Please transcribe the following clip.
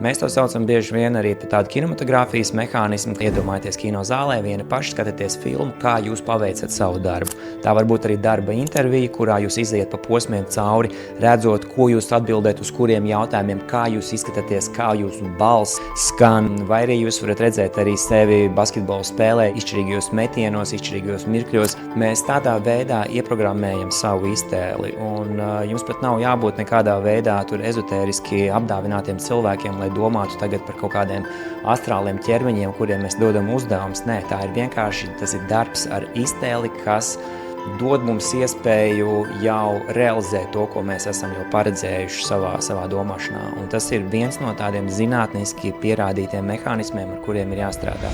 Mēs to saucam bieži vien arī par tādu kinematogrāfijas mehānismu. Iedomājieties kino zālē, vieni paši skatāties filmu, kā jūs paveicat savu darbu. Tā var būt arī darba intervija, kurā jūs iziet pa posmiem cauri, redzot, ko jūs atbildēt uz kuriem jautājumiem, kā jūs izskatāties, kā jūsu balss skan. Vai arī jūs varat redzēt arī sevi basketbolu spēlē, izšķirīgajos metienos, izšķirīgajos mirkļos. Mēs tādā veidā ieprogrammējam savu iztēli. Un jums pat nav jābūt nekādā veidā tur ezotēriski apdāvinātiem cilvēkiem, lai domātu tagad par kaut kādiem astrāliem ķermeņiem, kuriem mēs dodam uzdevumus. Nē, tā ir vienkārši, tas ir darbs ar iztēli, kas dod mums iespēju jau realizēt to, ko mēs esam jau paredzējuši savā domāšanā. Un tas ir viens no tādiem zinātniski pierādītiem mehānismiem, ar kuriem ir jāstrādā.